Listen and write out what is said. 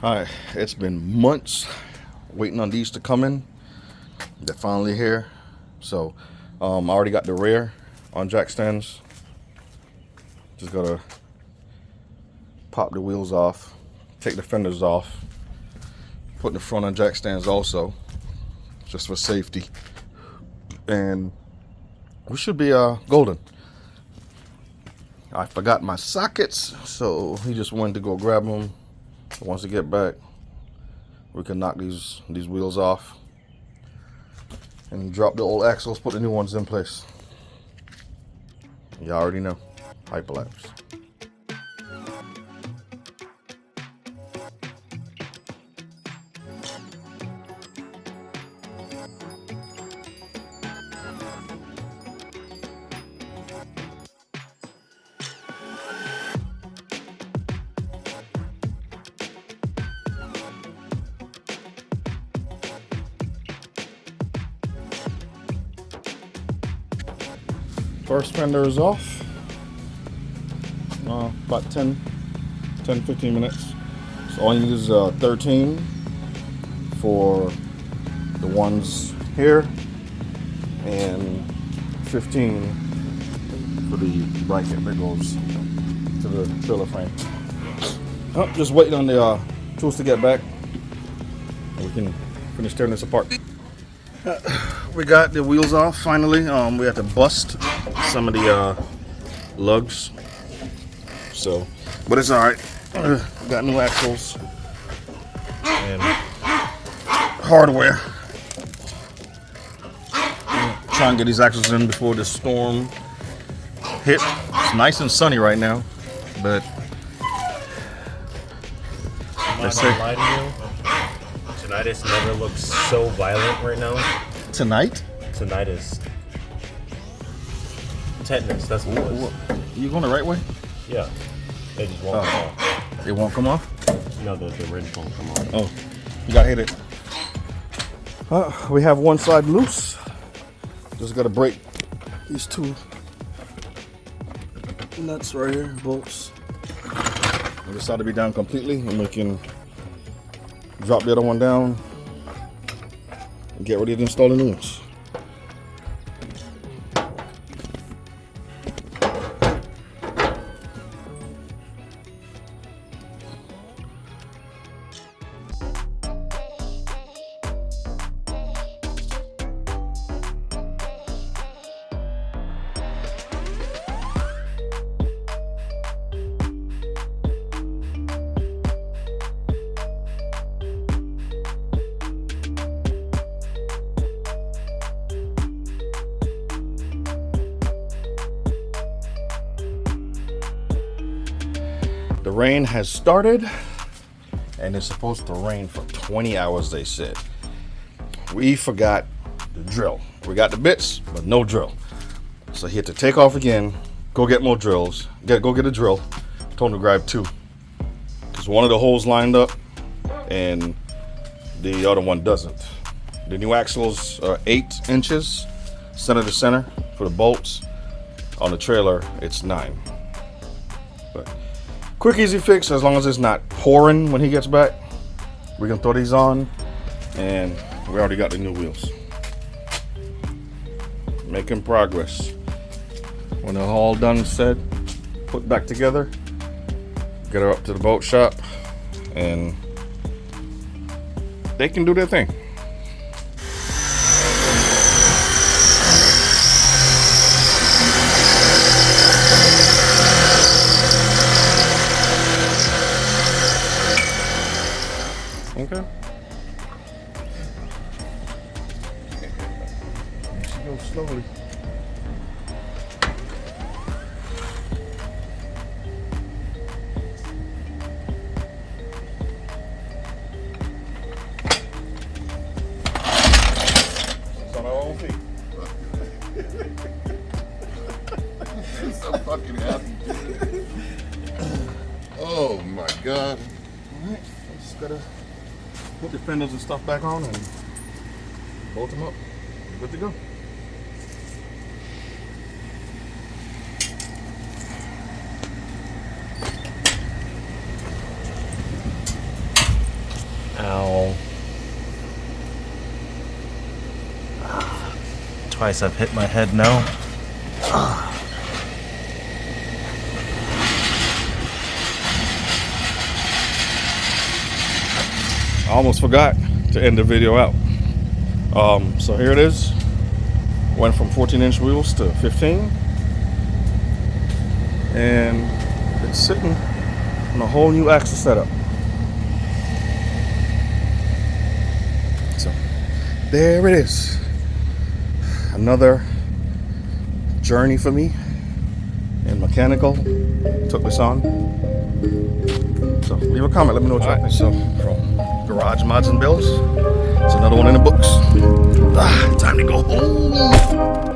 Hi, it's been months waiting on these to come in. They're finally here. So I already got the rear on jack stands. Just gotta pop the wheels off, take the fenders off, put the front on jack stands also, just for safety. And we should be golden. I forgot my sockets, so he just wanted to go grab them. Once we get back, we can knock these wheels off and drop the old axles, put the new ones in place. You already know, hyperlapse. First fender is off. About 10-15 minutes. So all you need is 13 for the ones here and 15 for the bracket that goes to the trailer frame. Just waiting on the tools to get back. We can finish tearing this apart. We got the wheels off finally. We had to bust some of the lugs. So, but it's all right. Got new axles and hardware. Try and get these axles in before the storm hit. It's nice and sunny right now, but let's say lie to you. Tinnitus never looks so violent right now. Tonight? Tinnitus. Tetanus, that's what it was. You going the right way? Yeah. It just won't come off. It won't come off? No, the ridge won't come off. Oh, you gotta hit it. We have one side loose. Just gotta break these two nuts right here, bolts. This side to be down completely, and we can drop the other one down and get ready to install the new ones. The rain has started, and it's supposed to rain for 20 hours, they said. We forgot the drill. We got the bits, but no drill. So he had to take off again, go get more drills, go get a drill. Told him to grab two, because one of the holes lined up, and the other one doesn't. The new axles are 8 inches, center to center, for the bolts. On the trailer, it's 9. But quick, easy fix, as long as it's not pouring when he gets back. We can throw these on, and we already got the new wheels. Making progress. When they're all done said, put back together, get her up to the boat shop, and they can do their thing. Okay. Just go slowly. It's on our own feet. I'm so fucking happy. Oh my god. Alright, just gotta put the fenders and stuff back on and bolt them up. Good to go. Twice I've hit my head now. I almost forgot to end the video out. So here it is. Went from 14-inch wheels to 15. And it's sitting on a whole new axle setup. So there it is. Another journey for me in mechanical. Took this on. So leave a comment, let me know what you think. So from Garage Mods and Builds, it's another one in the books. Time to go home.